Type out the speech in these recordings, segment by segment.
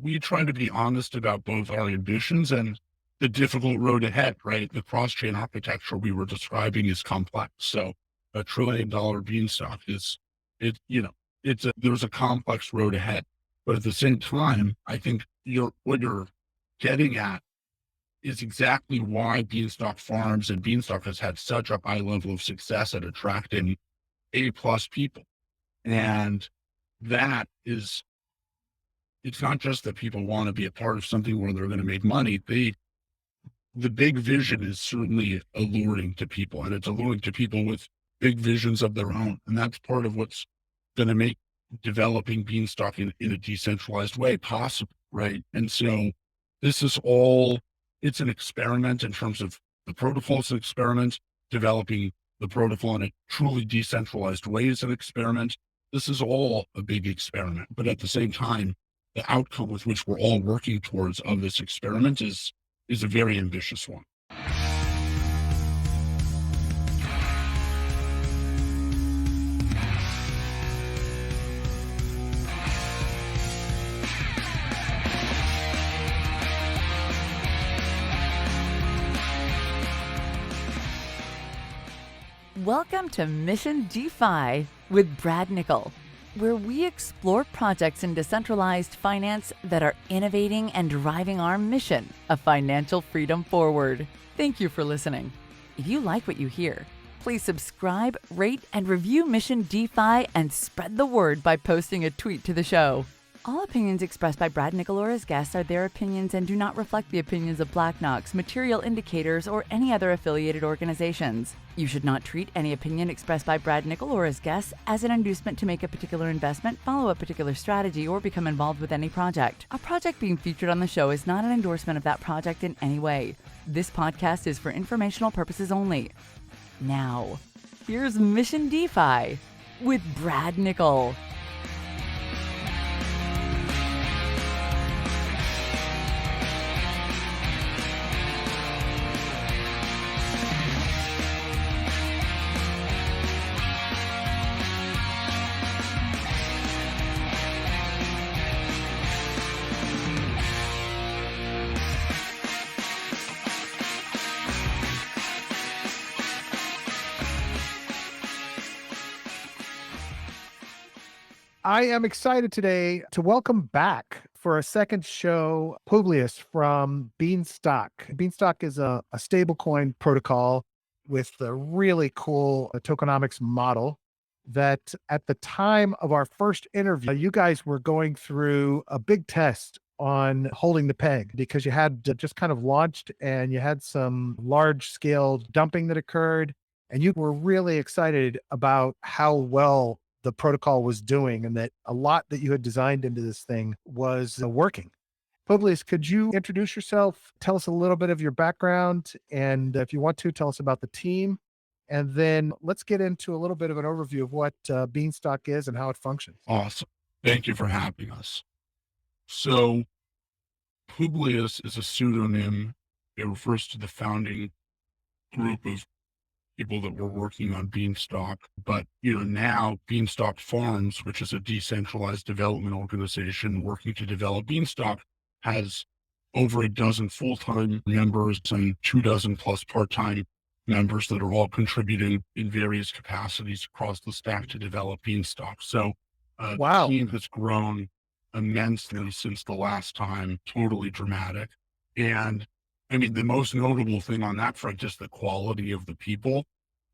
we try to be honest about both our ambitions and the difficult road ahead, right? The cross-chain architecture we were describing is complex. So $1 trillion beanstalk is, it, you know, there's a complex road ahead. But at the same time, I think what you're getting at is exactly why Beanstalk Farms and Beanstalk has had such a high level of success at attracting A plus people. And that is, it's not just that people want to be a part of something where they're going to make money. The big vision is certainly alluring to people, and it's alluring to people with big visions of their own. And that's part of what's going to make developing Beanstalk in a decentralized way possible, right? And so this is all, it's an experiment in terms of the protocol is an experiment, developing the protocol in a truly decentralized way is an experiment. This is all a big experiment, but at the same time, the outcome with which we're all working towards of this experiment is a very ambitious one. Welcome to Mission DeFi with Brad Nickel, where we explore projects in decentralized finance that are innovating and driving our mission of financial freedom forward. Thank you for listening. If you like what you hear, please subscribe, rate, and review Mission DeFi and spread the word by posting a tweet to the show. All opinions expressed by Brad Nickel or his guests are their opinions and do not reflect the opinions of Black Knox, Material Indicators, or any other affiliated organizations. You should not treat any opinion expressed by Brad Nickel or his guests as an inducement to make a particular investment, follow a particular strategy, or become involved with any project. A project being featured on the show is not an endorsement of that project in any way. This podcast is for informational purposes only. Now, here's Mission DeFi with Brad Nickel. I am excited today to welcome back for a second show Publius from Beanstalk. Beanstalk is a stablecoin protocol with a really cool tokenomics model that at the time of our first interview, you guys were going through a big test on holding the peg because you had just kind of launched and you had some large scale dumping that occurred. And you were really excited about how well the protocol was doing and that a lot that you had designed into this thing was working. Publius, could you introduce yourself? Tell us a little bit of your background. And if you want to, tell us about the team. And then let's get into a little bit of an overview of what Beanstalk is and how it functions. Awesome. Thank you for having us. So Publius is a pseudonym. It refers to the founding group of people that were working on Beanstalk. But, now Beanstalk Farms, which is a decentralized development organization working to develop Beanstalk, has over a dozen full-time members and 24 plus part-time members that are all contributing in various capacities across the stack to develop Beanstalk. So Wow. the team has grown immensely since the last time, totally dramatic. And I mean, the most notable thing on that front is the quality of the people.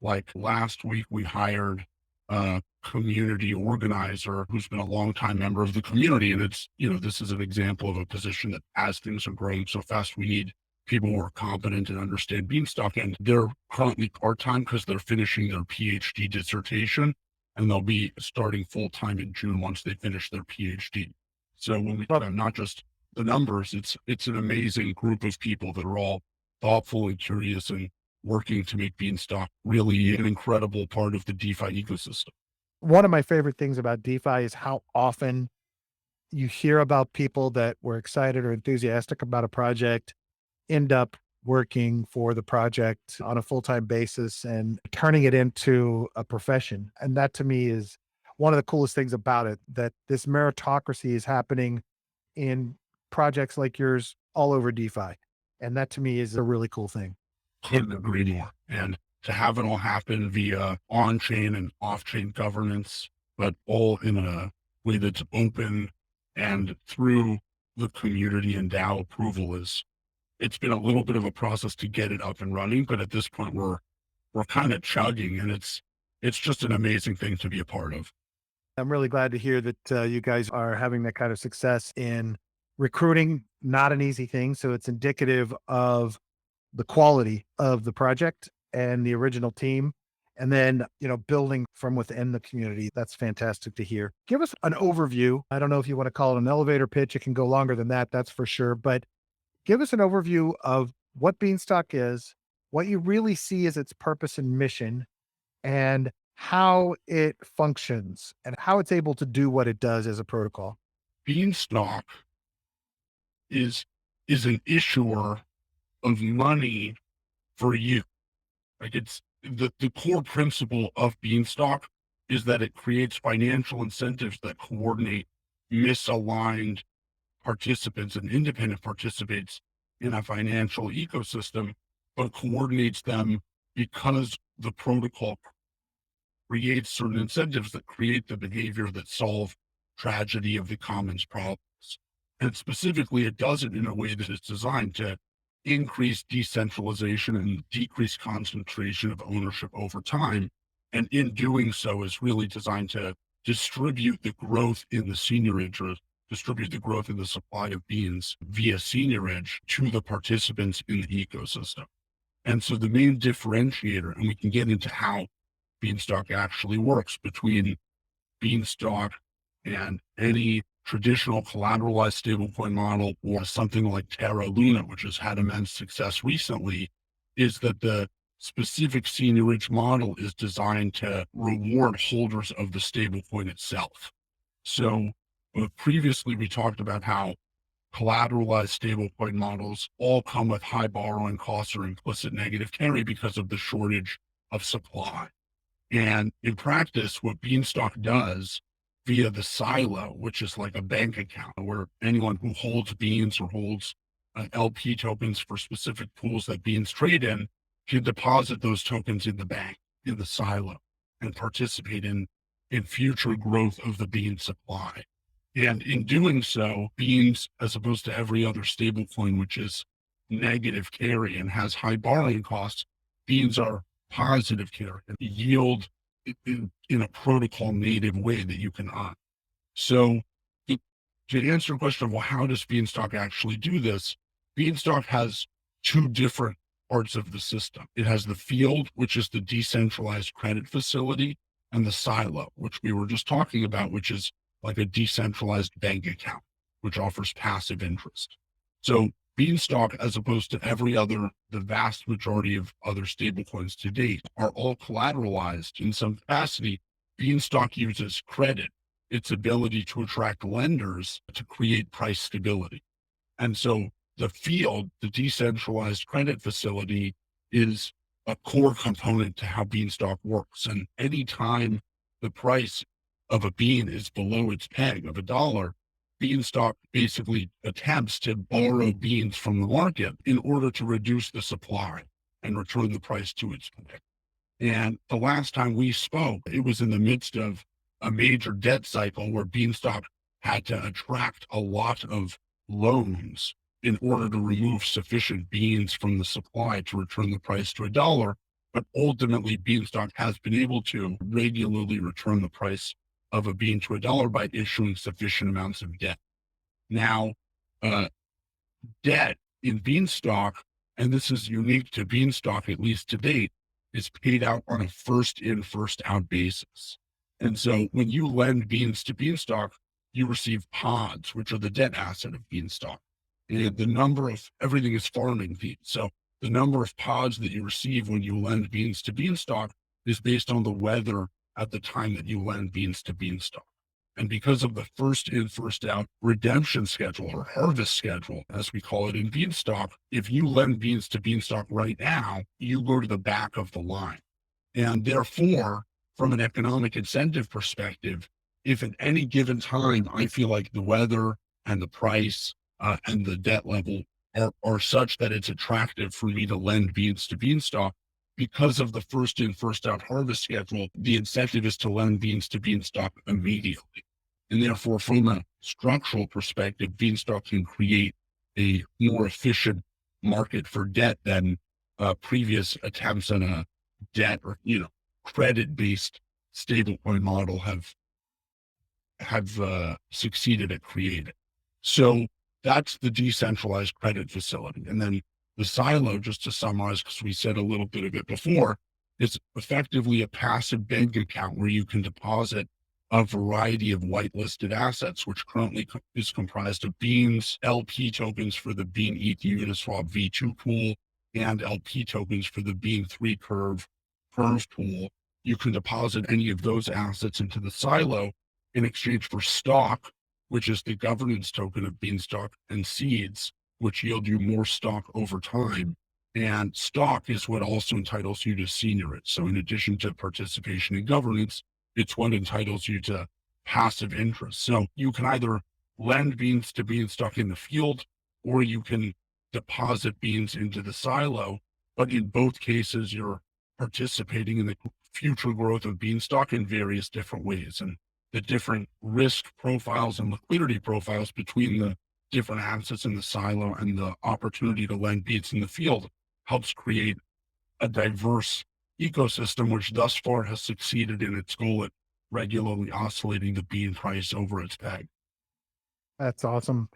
Like last week, we hired a community organizer who's been a longtime member of the community. And it's, this is an example of a position that as things are growing so fast, we need people who are competent and understand Beanstalk. And they're currently part-time because they're finishing their PhD dissertation, and they'll be starting full-time in June once they finish their PhD. So when we talk about not just the numbers, it's an amazing group of people that are all thoughtful and curious and working to make Beanstalk really an incredible part of the DeFi ecosystem. One of my favorite things about DeFi is how often you hear about people that were excited or enthusiastic about a project, end up working for the project on a full-time basis and turning it into a profession. And that to me is one of the coolest things about it, that this meritocracy is happening in projects like yours all over DeFi. And that to me is a really cool thing. Couldn't agree more. And to have it all happen via on-chain and off-chain governance, but all in a way that's open and through the community and DAO approval it's been a little bit of a process to get it up and running, but at this point we're kind of chugging, and it's just an amazing thing to be a part of. I'm really glad to hear that you guys are having that kind of success in recruiting. Not an easy thing. So it's indicative of the quality of the project and the original team. And then, building from within the community. That's fantastic to hear. Give us an overview. I don't know if you want to call it an elevator pitch. It can go longer than that. That's for sure. But give us an overview of what Beanstalk is, what you really see as its purpose and mission, and how it functions and how it's able to do what it does as a protocol. Beanstalk is an issuer of money for you. Like it's the core principle of Beanstalk is that it creates financial incentives that coordinate misaligned participants and independent participants in a financial ecosystem, but coordinates them because the protocol creates certain incentives that create the behavior that solve tragedy of the commons problems. And specifically, it does it in a way that is designed to increase decentralization and decrease concentration of ownership over time. And in doing so is really designed to distribute the growth in the seigniorage, or distribute the growth in the supply of beans via seigniorage to the participants in the ecosystem. And so the main differentiator, and we can get into how Beanstalk actually works between Beanstalk and any traditional collateralized stablecoin model or something like Terra Luna, which has had immense success recently, is that the specific seigniorage model is designed to reward holders of the stablecoin itself. So previously we talked about how collateralized stablecoin models all come with high borrowing costs or implicit negative carry because of the shortage of supply. And in practice, what Beanstalk does via the silo, which is like a bank account where anyone who holds beans or holds LP tokens for specific pools that beans trade in can deposit those tokens in the bank, in the silo, and participate in future growth of the bean supply. And in doing so, beans, as opposed to every other stablecoin, which is negative carry and has high borrowing costs, beans are positive carry and yield in a protocol native way that you can earn. So to answer the question of, well, how does Beanstalk actually do this? Beanstalk has two different parts of the system. It has the field, which is the decentralized credit facility, and the silo, which we were just talking about, which is like a decentralized bank account, which offers passive interest. So Beanstalk, as opposed to the vast majority of other stablecoins to date, are all collateralized in some capacity. Beanstalk uses credit, its ability to attract lenders to create price stability. And so the field, the decentralized credit facility, is a core component to how Beanstalk works. And anytime the price of a bean is below its peg of $1, Beanstalk basically attempts to borrow beans from the market in order to reduce the supply and return the price to its peg. And the last time we spoke, it was in the midst of a major debt cycle where Beanstalk had to attract a lot of loans in order to remove sufficient beans from the supply to return the price to $1. But ultimately, Beanstalk has been able to regularly return the price of a bean to $1 by issuing sufficient amounts of debt. Now, debt in Beanstalk, and this is unique to Beanstalk, at least to date, is paid out on a first in, first out basis. And so when you lend beans to Beanstalk, you receive pods, which are the debt asset of Beanstalk. And the number of everything is farming fees. So the number of pods that you receive when you lend beans to Beanstalk is based on the weather at the time that you lend beans to Beanstalk. And because of the first in, first out redemption schedule or harvest schedule, as we call it in Beanstalk, if you lend beans to Beanstalk right now, you go to the back of the line. And therefore, from an economic incentive perspective, if at any given time I feel like the weather and the price and the debt level are such that it's attractive for me to lend beans to Beanstalk. Because of the first in, first out harvest schedule, the incentive is to lend beans to Beanstalk immediately. And therefore, from a structural perspective, Beanstalk can create a more efficient market for debt than previous attempts on a debt or, credit-based stablecoin model have succeeded at creating. So that's the decentralized credit facility. And then the silo, just to summarize, because we said a little bit of it before, is effectively a passive bank account where you can deposit a variety of whitelisted assets, which currently is comprised of Beans, LP tokens for the Bean ETH Uniswap V2 pool, and LP tokens for the Bean 3 curve pool. You can deposit any of those assets into the silo in exchange for stock, which is the governance token of Beanstalk, and seeds, which yield you more stock over time. And stock is what also entitles you to seniorage. So in addition to participation in governance, it's what entitles you to passive interest. So you can either lend beans to Beanstalk in the field, or you can deposit beans into the silo. But in both cases, you're participating in the future growth of Beanstalk in various different ways. And the different risk profiles and liquidity profiles between the different assets in the silo and the opportunity to lend beans in the field helps create a diverse ecosystem, which thus far has succeeded in its goal at regularly oscillating the bean price over its peg. That's awesome.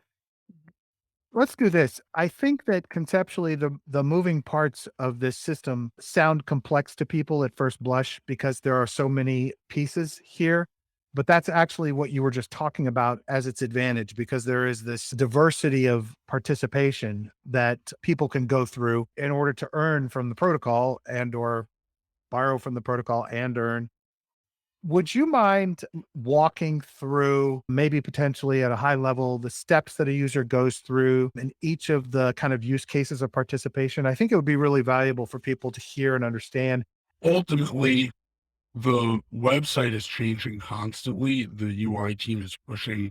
Let's do this. I think that conceptually the moving parts of this system sound complex to people at first blush because there are so many pieces here. But that's actually what you were just talking about as its advantage, because there is this diversity of participation that people can go through in order to earn from the protocol and or borrow from the protocol and earn. Would you mind walking through, maybe potentially at a high level, the steps that a user goes through in each of the kind of use cases of participation? I think it would be really valuable for people to hear and understand. Ultimately, the website is changing constantly. The UI team is pushing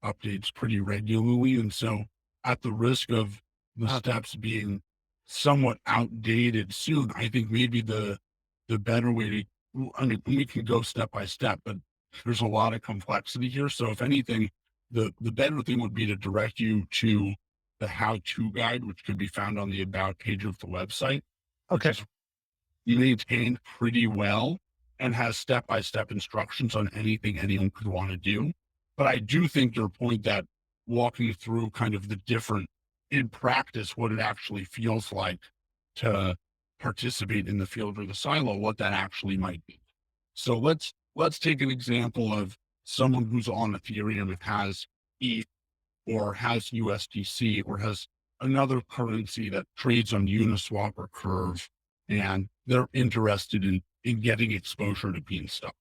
updates pretty regularly. And so, at the risk of the steps being somewhat outdated soon, I think maybe the better way to, I mean, we can go step by step, but there's a lot of complexity here. So if anything, the better thing would be to direct you to the how-to guide, which could be found on the about page of the website, which Okay. is maintained pretty well and has step-by-step instructions on anything anyone could want to do. But I do think your point that walking through kind of the different, in practice, what it actually feels like to participate in the field or the silo, what that actually might be. So let's take an example of someone who's on Ethereum and has ETH or has USDC or has another currency that trades on Uniswap or Curve, and they're interested in getting exposure to Beanstalk.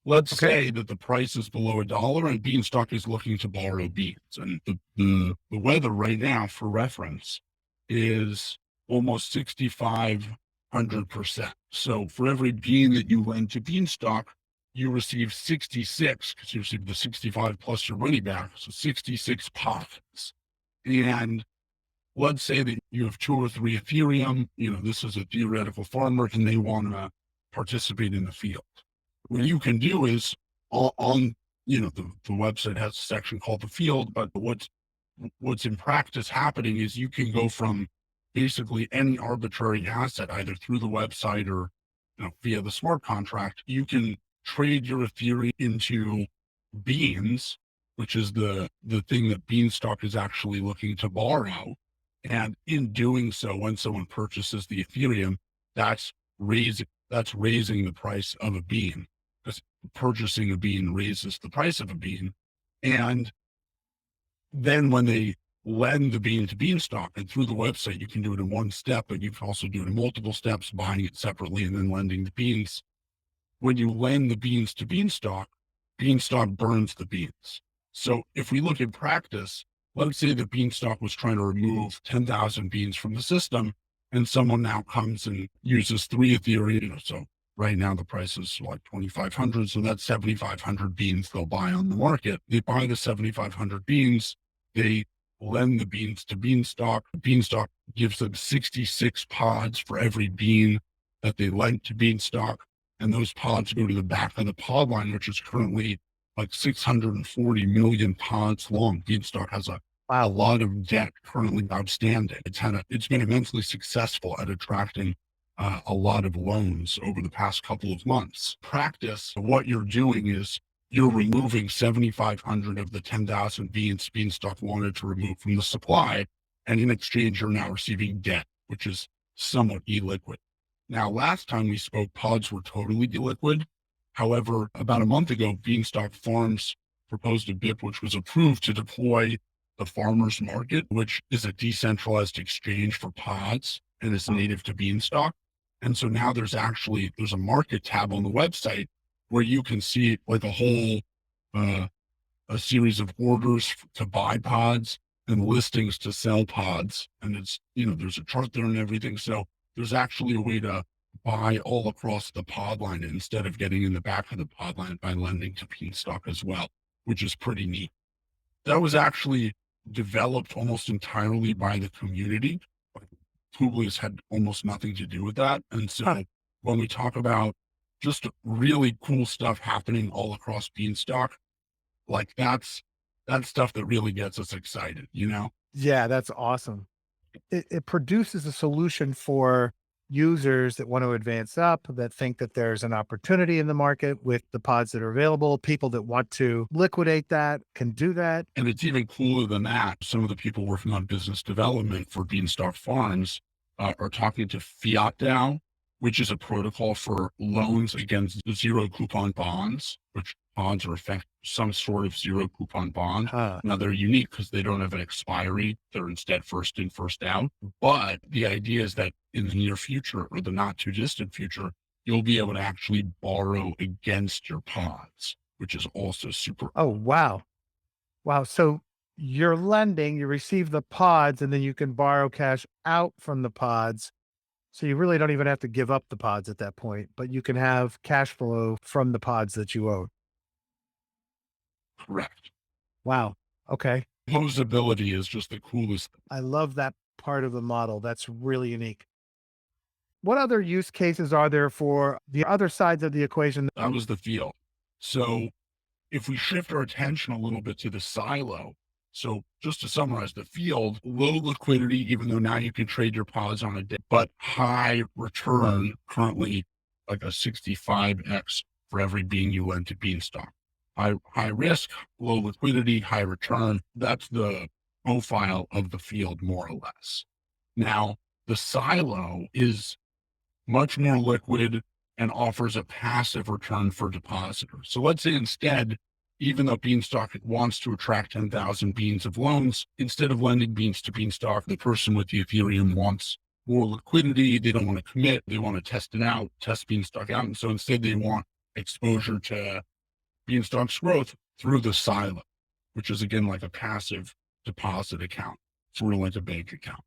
Let's Okay. say that the price is below $1 and Beanstalk is looking to borrow beans. And the weather right now, for reference, is almost 6,500%. So for every bean that you lend to Beanstalk, you receive 66, because you receive the 65 plus your money back. So 66 pockets. And let's say that you have 2 or 3 Ethereum, this is a theoretical farmer and they want to participate in the field. What you can do is on the website has a section called the field, but what's in practice happening is you can go from basically any arbitrary asset, either through the website or via the smart contract. You can trade your Ethereum into beans, which is the thing that Beanstalk is actually looking to borrow. And in doing so, when someone purchases the Ethereum, that's raising the price of a bean, because purchasing a bean raises the price of a bean. And then when they lend the bean to Beanstalk, and through the website, you can do it in one step, but you can also do it in multiple steps, buying it separately and then lending the beans. When you lend the beans to Beanstalk, Beanstalk burns the beans. So if we look in practice, let's say that Beanstalk was trying to remove 10,000 beans from the system, and someone now comes and uses 3 Ethereum. So right now the price is like 2,500. So that's 7,500 beans they'll buy on the market. They buy the 7,500 beans. They lend the beans to Beanstalk. Beanstalk gives them 66 pods for every bean that they lend to Beanstalk. And those pods go to the back of the pod line, which is currently like 640 million pods long. Beanstalk has a lot of debt currently outstanding. It's been immensely successful at attracting a lot of loans over the past couple of months. Practice, what you're doing is you're removing 7,500 of the 10,000 beans Beanstalk wanted to remove from the supply. And in exchange, you're now receiving debt, which is somewhat illiquid. Now, last time we spoke, pods were totally illiquid. However, about a month ago, Beanstalk Farms proposed a BIP which was approved to deploy the farmers market, which is a decentralized exchange for pods and is native to Beanstalk. And so now there's a market tab on the website where you can see like a series of orders to buy pods and listings to sell pods. And there's a chart there and everything. So there's actually a way to buy all across the pod line instead of getting in the back of the pod line by lending to Beanstalk as well, which is pretty neat. That was actually developed almost entirely by the community. Publius had almost nothing to do with that. And so when we talk about just really cool stuff happening all across Beanstalk, like that's stuff that really gets us excited, you know? Yeah, that's awesome. It produces a solution for users that want to advance up, that think that there's an opportunity in the market with the pods that are available. People that want to liquidate that can do that. And it's even cooler than that. Some of the people working on business development for Beanstalk Farms are talking to Fiat DAO, which is a protocol for loans against zero coupon bonds, which bonds are some sort of zero coupon bond. Huh. Now they're unique because they don't have an expiry. They're instead first in, first out. But the idea is that in the near future or the not too distant future, you'll be able to actually borrow against your pods, which is also super. Oh, wow. Wow. So you're lending, you receive the pods, and then you can borrow cash out from the pods. So you really don't even have to give up the pods at that point, but you can have cash flow from the pods that you own. Correct. Wow. Okay. Posability is just the coolest. I love that part of the model. That's really unique. What other use cases are there for the other sides of the equation? That was the field. So if we shift our attention a little bit to the silo, so just to summarize the field, low liquidity, even though now you can trade your pods on a day, but high return, currently like a 65x for every bean you lend to Beanstalk. High risk, low liquidity, high return. That's the profile of the field, more or less. Now, the silo is much more liquid and offers a passive return for depositors. So let's say instead, even though Beanstalk wants to attract 10,000 beans of loans, instead of lending beans to Beanstalk, the person with the Ethereum wants more liquidity. They don't want to commit. They want to test it out, test Beanstalk out. And so instead they want exposure to Beanstalk's growth through the silo, which is again like a passive deposit account, sort of like a bank account.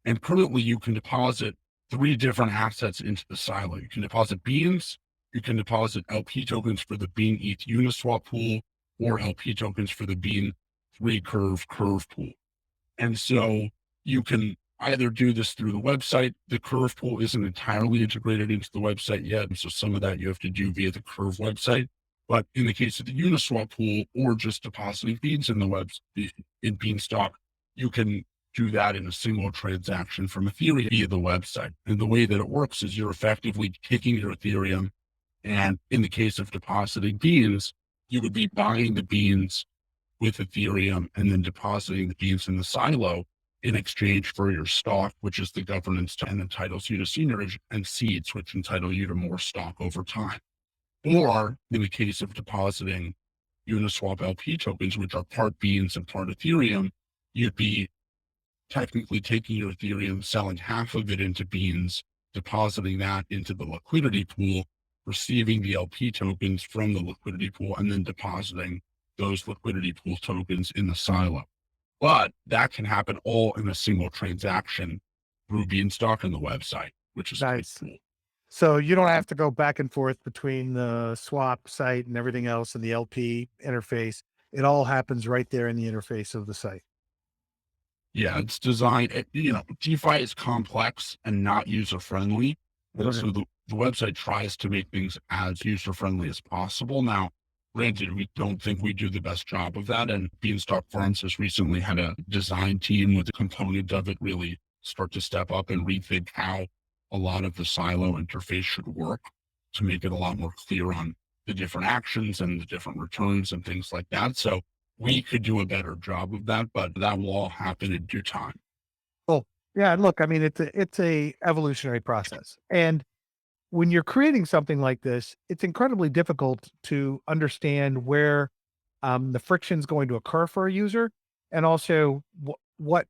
And currently you can deposit 3 different assets into the silo. You can deposit beans, you can deposit LP tokens for the Bean ETH Uniswap pool, or LP tokens for the Bean 3 curve pool. And so you can either do this through the website. The curve pool isn't entirely integrated into the website yet. So some of that you have to do via the curve website. But in the case of the Uniswap pool or just depositing beans in in Beanstalk, you can do that in a single transaction from Ethereum via the website. And the way that it works is you're effectively taking your Ethereum, and in the case of depositing beans, you would be buying the beans with Ethereum and then depositing the beans in the silo in exchange for your stock, which is the governance and entitles you to seniorage, and seeds, which entitle you to more stock over time. Or in the case of depositing Uniswap LP tokens, which are part beans and part Ethereum, you'd be technically taking your Ethereum, selling half of it into beans, depositing that into the liquidity pool, receiving the LP tokens from the liquidity pool, and then depositing those liquidity pool tokens in the silo. But that can happen all in a single transaction through Beanstalk and the website, which is Nice. cool. So you don't have to go back and forth between the swap site and everything else and the LP interface. It all happens right there in the interface of the site. Yeah, it's designed, DeFi is complex and not user friendly. And Right. so the website tries to make things as user friendly as possible. Now, granted, we don't think we do the best job of that. And Beanstalk Farms has recently had a design team with a component of it really start to step up and rethink how a lot of the silo interface should work to make it a lot more clear on the different actions and the different returns and things like that. So we could do a better job of that, but that will all happen in due time. Well, yeah, look, I mean, it's a evolutionary process. And when you're creating something like this, it's incredibly difficult to understand where the friction is going to occur for a user, and also what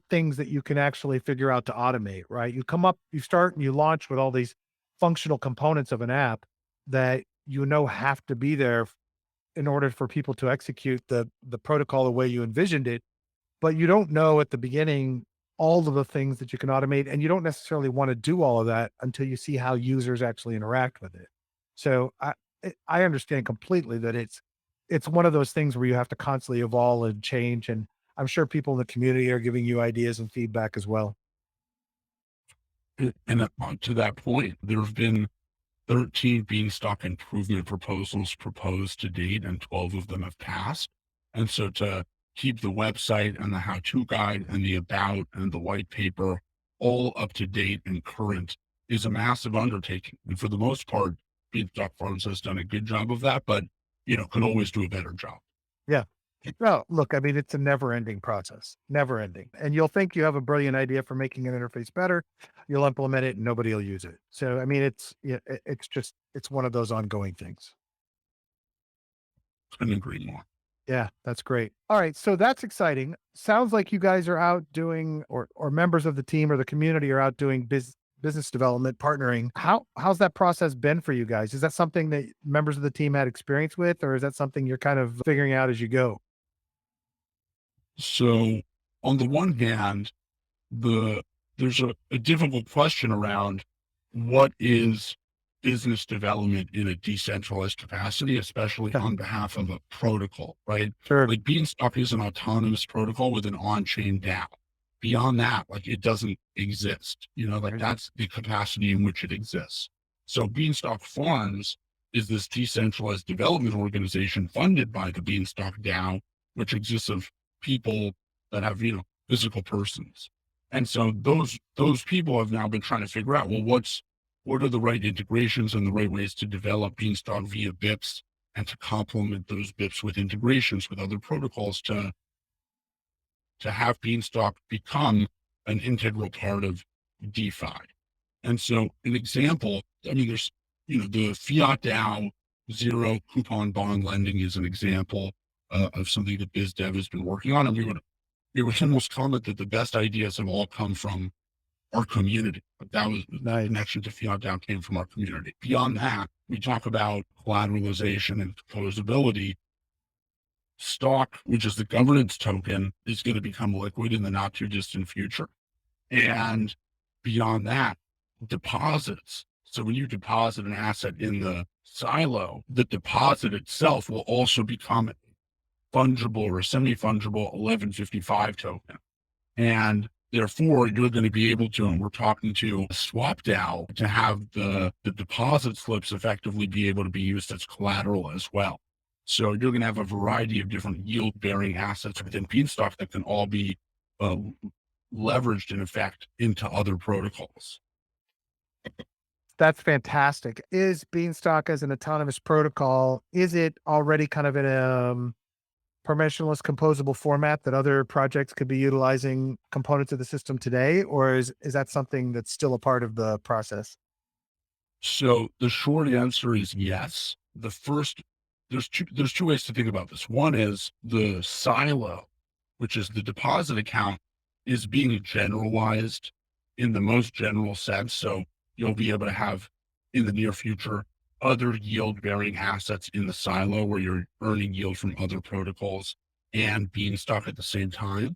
things that you can actually figure out to automate. Right? You start and you launch with all these functional components of an app that have to be there in order for people to execute the protocol the way you envisioned it, but you don't know at the beginning all of the things that you can automate, and you don't necessarily want to do all of that until you see how users actually interact with it. So I understand completely that it's one of those things where you have to constantly evolve and change, and I'm sure people in the community are giving you ideas and feedback as well. And to that point, there have been 13 Beanstalk improvement proposals proposed to date, and 12 of them have passed. And so to keep the website and the how-to guide and the about and the white paper all up to date and current is a massive undertaking. And for the most part, Beanstalk Farms has done a good job of that, but can always do a better job. Yeah. Well, look, I mean, it's a never ending process, never ending. And you'll think you have a brilliant idea for making an interface better. You'll implement it and nobody will use it. So, I mean, it's one of those ongoing things. Couldn't agree more. Yeah, that's great. All right, so that's exciting. Sounds like you guys are out doing, or members of the team or the community are out doing business development, partnering. How's that process been for you guys? Is that something that members of the team had experience with, or is that something you're kind of figuring out as you go? So on the one hand, there's a difficult question around what is business development in a decentralized capacity, especially Yeah, on behalf of a protocol, right? sure. Like Beanstalk is an autonomous protocol with an on-chain DAO. Beyond that, like it doesn't exist, like Right. that's the capacity in which it exists. So Beanstalk Farms is this decentralized development organization funded by the Beanstalk DAO, which exists of people that have, physical persons. And so those people have now been trying to figure out, well, what are the right integrations and the right ways to develop Beanstalk via BIPs and to complement those BIPs with integrations with other protocols to have Beanstalk become an integral part of DeFi. And so an example, I mean, there's, the fiat DAO zero coupon bond lending is an example of something that BizDev has been working on. And we would almost comment that the best ideas have all come from our community. But that was the Nice. connection to fiat DAO came from our community. Beyond that, we talk about collateralization and composability. Stock, which is the governance token, is going to become liquid in the not too distant future. And beyond that, deposits. So when you deposit an asset in the silo, the deposit itself will also become a fungible or semi-fungible 1155 token. And therefore, you're going to be able to, and we're talking to SwapDAO to have the deposit slips effectively be able to be used as collateral as well. So you're going to have a variety of different yield-bearing assets within Beanstalk that can all be uh, leveraged in effect into other protocols. That's fantastic. Is Beanstalk as an autonomous protocol, is it already kind of in a permissionless composable format that other projects could be utilizing components of the system today? Or is that something that's still a part of the process? So the short answer is yes. There's two ways to think about this. One is the silo, which is the deposit account, is being generalized in the most general sense. So you'll be able to have in the near future other yield bearing assets in the silo where you're earning yield from other protocols and Beanstalk at the same time.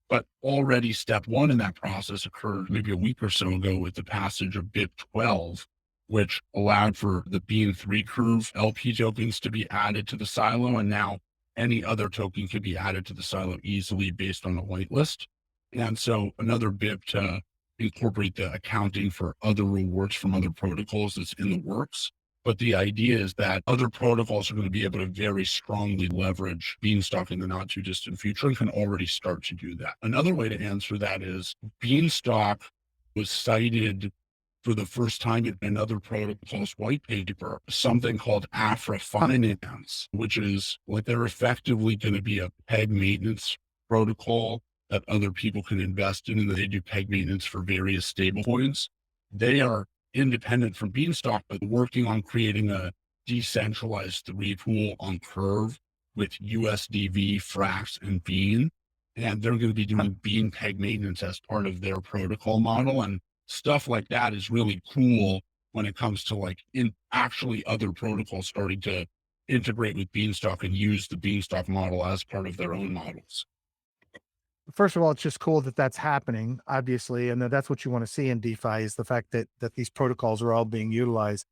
But already step one in that process occurred maybe a week or so ago with the passage of BIP 12, which allowed for the Bean3 curve LP tokens to be added to the silo. And now any other token could be added to the silo easily based on a whitelist. And so another bit to incorporate the accounting for other rewards from other protocols is in the works. But the idea is that other protocols are going to be able to very strongly leverage Beanstalk in the not too distant future and can already start to do that. Another way to answer that is Beanstalk was cited for the first time in another protocol's white paper, something called Afra Finance, which is like they're effectively going to be a peg maintenance protocol that other people can invest in, and they do peg maintenance for various stablecoins. They are independent from Beanstalk, but working on creating a decentralized three pool on Curve with USDV, Frax, and Bean. And they're going to be doing Bean peg maintenance as part of their protocol model. And stuff like that is really cool when it comes to like in actually other protocols starting to integrate with Beanstalk and use the Beanstalk model as part of their own models. First of all, it's just cool that that's happening, obviously, and that's what you want to see in DeFi is the fact that these protocols are all being utilized.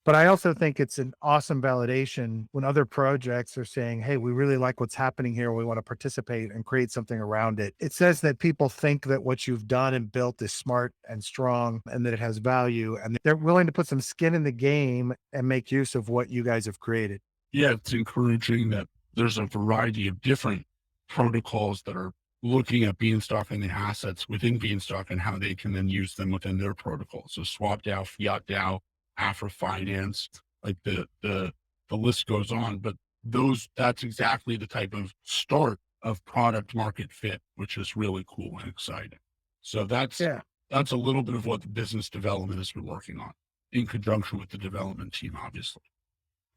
But I also think it's an awesome validation when other projects are saying, "Hey, we really like what's happening here. We want to participate and create something around it." It says that people think that what you've done and built is smart and strong and that it has value, and they're willing to put some skin in the game and make use of what you guys have created. Yeah, it's encouraging that there's a variety of different protocols that are looking at Beanstalk and the assets within Beanstalk and how they can then use them within their protocol. So Swap DAO, Fiat DAO, Afra Finance, like the list goes on. But that's exactly the type of start of product market fit, which is really cool and exciting. So Yeah. that's a little bit of what the business development has been working on in conjunction with the development team, obviously.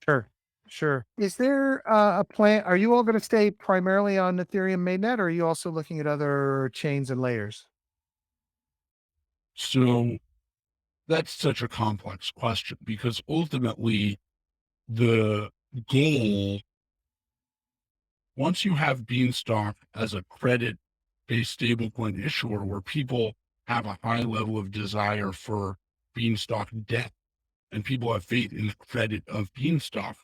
Sure. Sure. Is there a plan? Are you all going to stay primarily on Ethereum mainnet, or are you also looking at other chains and layers? So that's such a complex question because ultimately the goal, once you have Beanstalk as a credit based stablecoin issuer where people have a high level of desire for Beanstalk debt and people have faith in the credit of Beanstalk,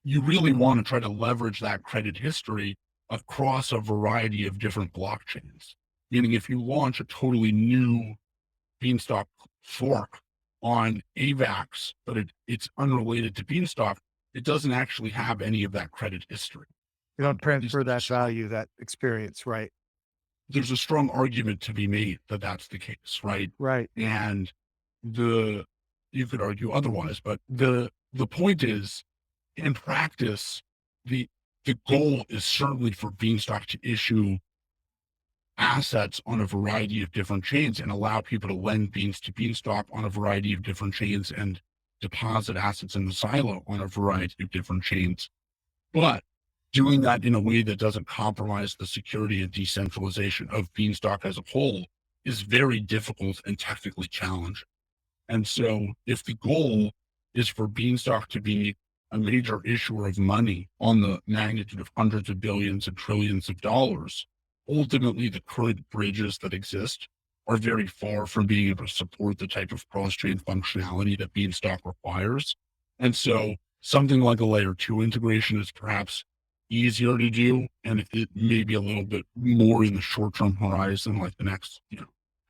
you really want to try to leverage that credit history across a variety of different blockchains. Meaning if you launch a totally new Beanstalk fork on AVAX, but it's unrelated to Beanstalk, it doesn't actually have any of that credit history. You don't At least transfer that value, that experience, right? there's a strong argument to be made that that's the case, right? Right. And the you could argue otherwise, but the point is, in practice, the the goal is certainly for Beanstalk to issue assets on a variety of different chains and allow people to lend beans to Beanstalk on a variety of different chains and deposit assets in the silo on a variety of different chains. But doing that in a way that doesn't compromise the security and decentralization of Beanstalk as a whole is very difficult and technically challenging. And so if the goal is for Beanstalk to be a major issuer of money on the magnitude of hundreds of billions and trillions of dollars, ultimately the current bridges that exist are very far from being able to support the type of cross-chain functionality that Beanstalk requires. And so something like a layer two integration is perhaps easier to do, and it may be a little bit more in the short-term horizon, like the next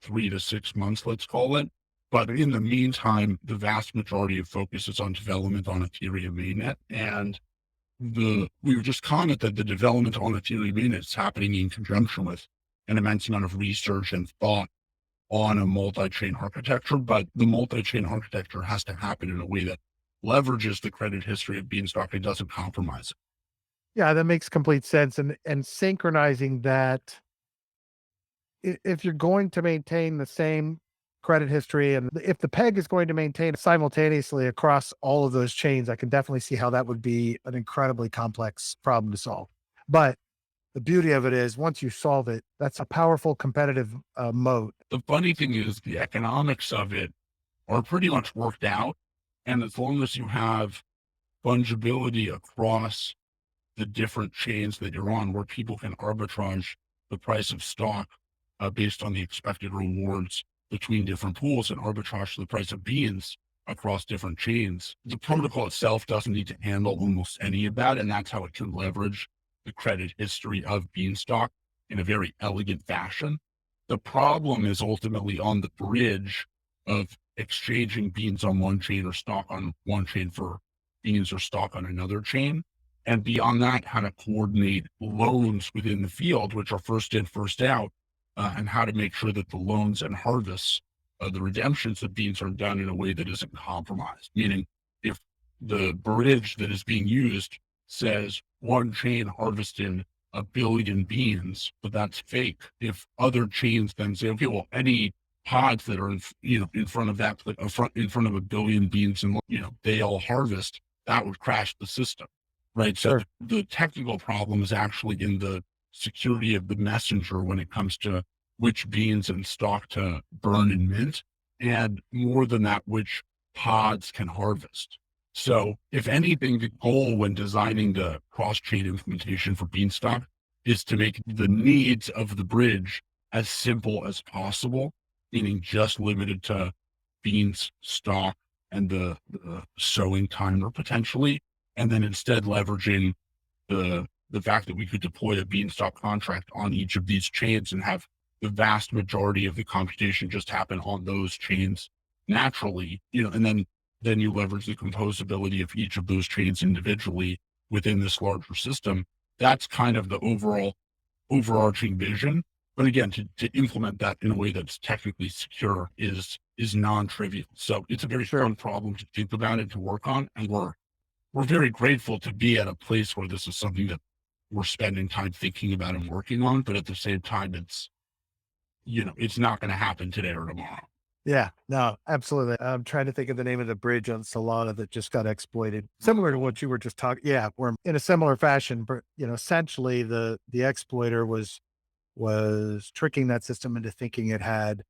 3 to 6 months, let's call it. But in the meantime, the vast majority of focus is on development on Ethereum mainnet. And we were just comment that the development on Ethereum mainnet is happening in conjunction with an immense amount of research and thought on a multi-chain architecture. But the multi-chain architecture has to happen in a way that leverages the credit history of Beanstalk and doesn't compromise it. Yeah, that makes complete sense. And synchronizing that, if you're going to maintain the same credit history, and if the peg is going to maintain simultaneously across all of those chains, I can definitely see how that would be an incredibly complex problem to solve. But the beauty of it is once you solve it, that's a powerful competitive moat. The funny thing is the economics of it are pretty much worked out. And as long as you have fungibility across the different chains that you're on, where people can arbitrage the price of stock based on the expected rewards between different pools and arbitrage the price of beans across different chains, the protocol itself doesn't need to handle almost any of that. And that's how it can leverage the credit history of Beanstalk in a very elegant fashion. The problem is ultimately on the bridge of exchanging beans on one chain or stock on one chain for beans or stock on another chain. And beyond that, how to coordinate loans within the field, which are first in, first out, and how to make sure that the loans and harvests, the redemptions of beans are done in a way that isn't compromised. Meaning, if the bridge that is being used says one chain harvested 1 billion beans, but that's fake. If other chains then say, okay, well, any pods that are in front of that, like in front of 1 billion beans, and they all harvest, that would crash the system, right? So Sure. the technical problem is actually in the security of the messenger when it comes to which beans and stock to burn and mint, and more than that, which pods can harvest. So if anything, the goal when designing the cross-chain implementation for Beanstalk is to make the needs of the bridge as simple as possible, meaning just limited to beans, stock, and the sowing timer potentially, and then instead leveraging the fact that we could deploy a Beanstalk contract on each of these chains and have the vast majority of the computation just happen on those chains naturally, and then you leverage the composability of each of those chains individually within this larger system. That's kind of the overarching vision. But again, to implement that in a way that's technically secure is non-trivial. So it's a very Sure. fun problem to think about and to work on. And we're very grateful to be at a place where this is something that we're spending time thinking about and working on. But at the same time, it's not going to happen today or tomorrow. Yeah, no, absolutely. I'm trying to think of the name of the bridge on Solana that just got exploited. Similar to what you were just talking. Yeah, we're in a similar fashion, but essentially the exploiter was tricking that system into thinking it had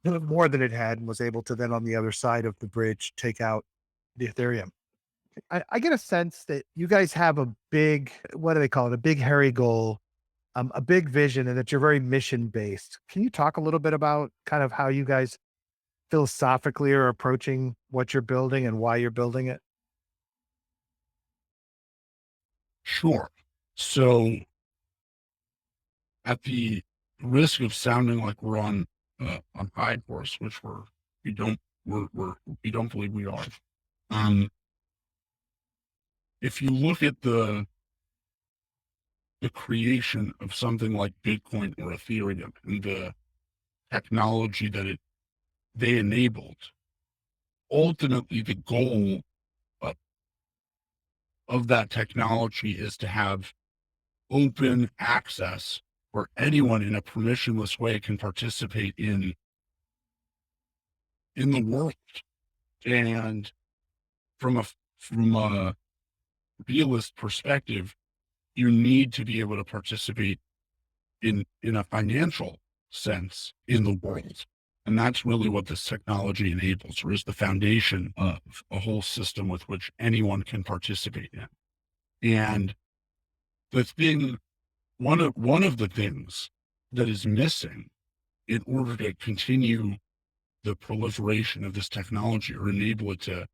more than it had, and was able to then on the other side of the bridge take out the Ethereum. I get a sense that you guys have a big, what do they call it? A big hairy goal, a big vision, and that you're very mission based. Can you talk a little bit about kind of how you guys philosophically are approaching what you're building and why you're building it? Sure. So at the risk of sounding like we're on high horse, which we don't we don't believe we are. Um, if you look at the creation of something like Bitcoin or Ethereum and the technology that they enabled, ultimately the goal of, of that technology is to have open access where anyone in a permissionless way can participate in the world. And from a realist perspective, you need to be able to participate in a financial sense in the world. And that's really what this technology enables, or is the foundation of a whole system with which anyone can participate in. And the thing, one of the things that is missing in order to continue the proliferation of this technology or enable it to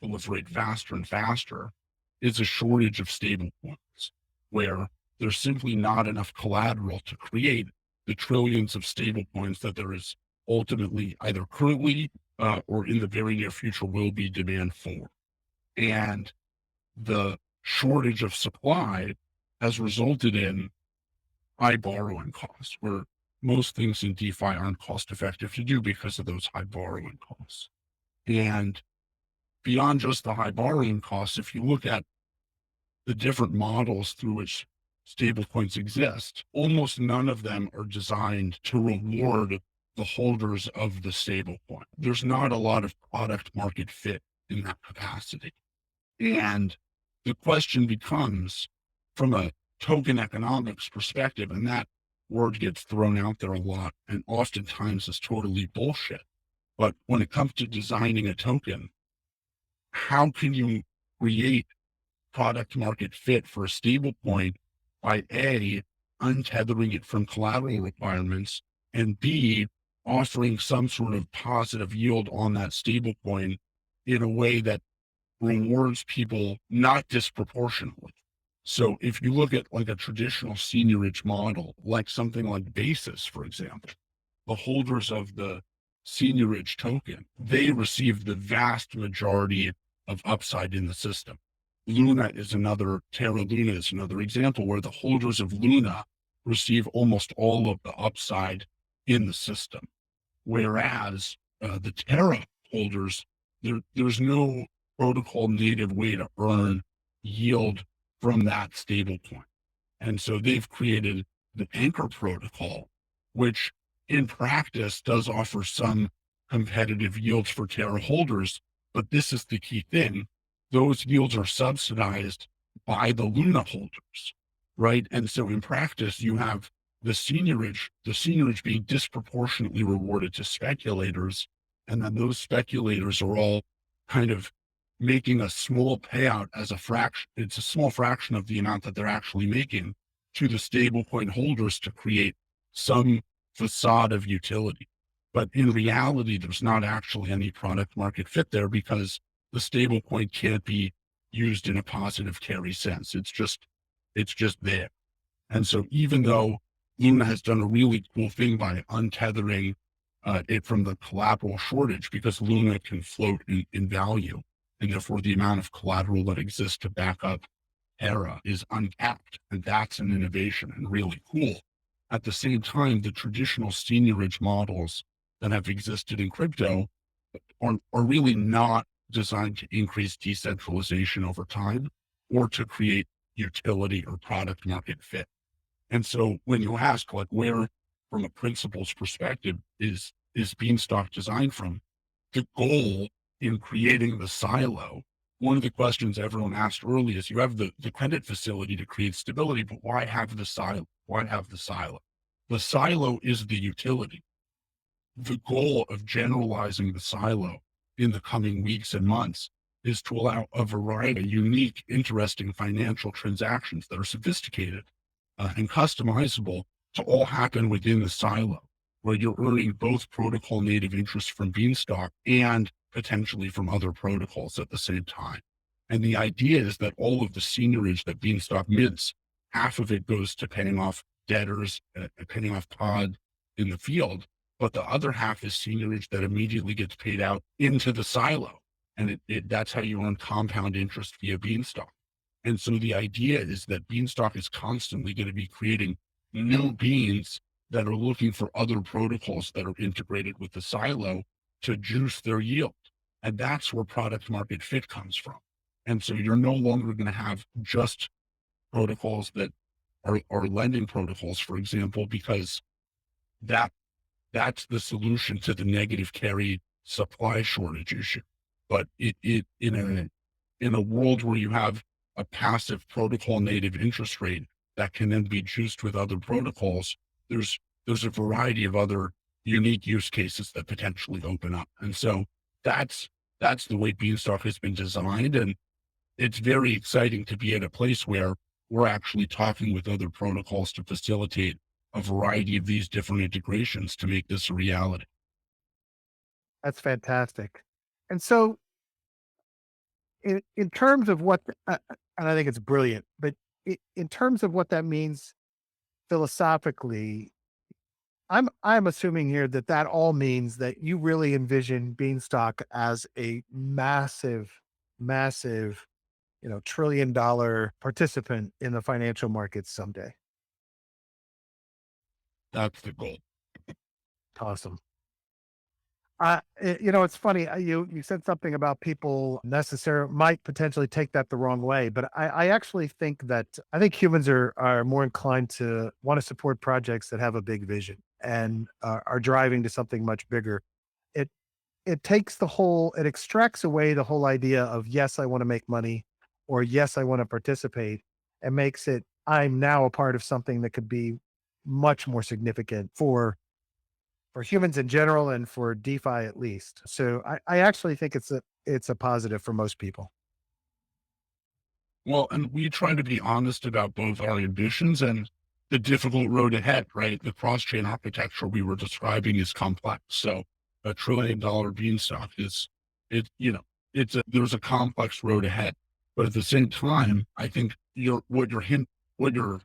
proliferate faster and faster is a shortage of stable coins, where there's simply not enough collateral to create the trillions of stable coins that there is ultimately either currently or in the very near future will be demand for. And the shortage of supply has resulted in high borrowing costs, where most things in DeFi aren't cost effective to do because of those high borrowing costs. And beyond just the high borrowing costs, if you look at the different models through which stablecoins exist, almost none of them are designed to reward the holders of the stablecoin. There's not a lot of product market fit in that capacity. And the question becomes, from a token economics perspective, and that word gets thrown out there a lot and oftentimes is totally bullshit. But when it comes to designing a token, how can you create product market fit for a stable coin by A, untethering it from collateral requirements, and B, offering some sort of positive yield on that stable coin in a way that rewards people not disproportionately. So if you look at like a traditional seniorage model, like something like Basis, for example, the holders of the seniorage token, they receive the vast majority of upside in the system. Terra Luna is another example where the holders of Luna receive almost all of the upside in the system. Whereas the Terra holders, there's no protocol native way to earn yield from that stablecoin. And so they've created the Anchor protocol, which in practice does offer some competitive yields for Terra holders. But this is the key thing. Those yields are subsidized by the Luna holders, right? And so in practice, you have the seniorage being disproportionately rewarded to speculators. And then those speculators are all kind of making a small payout as a fraction. It's a small fraction of the amount that they're actually making to the stablecoin holders to create some facade of utility. But in reality, there's not actually any product market fit there because the stablecoin can't be used in a positive carry sense. It's just there. And so even though Luna has done a really cool thing by untethering it from the collateral shortage, because Luna can float in value, and therefore the amount of collateral that exists to back up Terra is uncapped. And that's an innovation and really cool. At the same time, the traditional seniorage models that have existed in crypto are really not designed to increase decentralization over time or to create utility or product market fit. And so when you ask, like, where from a principles perspective is Beanstalk designed from, the goal in creating the silo, one of the questions everyone asked early is, you have the credit facility to create stability, but why have the silo? Why have the silo? The silo is the utility. The goal of generalizing the silo in the coming weeks and months is to allow a variety of unique, interesting financial transactions that are sophisticated and customizable to all happen within the silo, where you're earning both protocol native interest from Beanstalk and potentially from other protocols at the same time. And the idea is that all of the seniorage that Beanstalk mints, half of it goes to paying off debtors, paying off pod in the field, but the other half is seniorage that immediately gets paid out into the silo. And that's how you earn compound interest via Beanstalk. And so the idea is that Beanstalk is constantly going to be creating new beans that are looking for other protocols that are integrated with the silo to juice their yield. And that's where product market fit comes from. And so you're no longer going to have just protocols that are lending protocols, for example, because that's the solution to the negative carry supply shortage issue. But in a world where you have a passive protocol native interest rate that can then be juiced with other protocols, there's a variety of other unique use cases that potentially open up. And so that's the way Beanstalk has been designed. And it's very exciting to be at a place where we're actually talking with other protocols to facilitate a variety of these different integrations to make this a reality. That's fantastic. And so in terms of what, and I think it's brilliant, but in terms of what that means philosophically, I'm assuming here that that all means that you really envision Beanstalk as a massive, $1 trillion participant in the financial markets someday. That's the goal. Awesome. It's funny. You said something about people might potentially take that the wrong way, but I actually think that I think humans are more inclined to want to support projects that have a big vision and are driving to something much bigger. It it extracts away the whole idea of, yes, I want to make money, or yes, I want to participate, and makes it, I'm now a part of something that could be much more significant for humans in general and for DeFi at least. So I actually think it's a positive for most people. Well, and we try to be honest about both our ambitions and the difficult road ahead, right? The cross-chain architecture we were describing is complex. So $1 trillion beanstalk there's a complex road ahead. But at the same time, I think what you're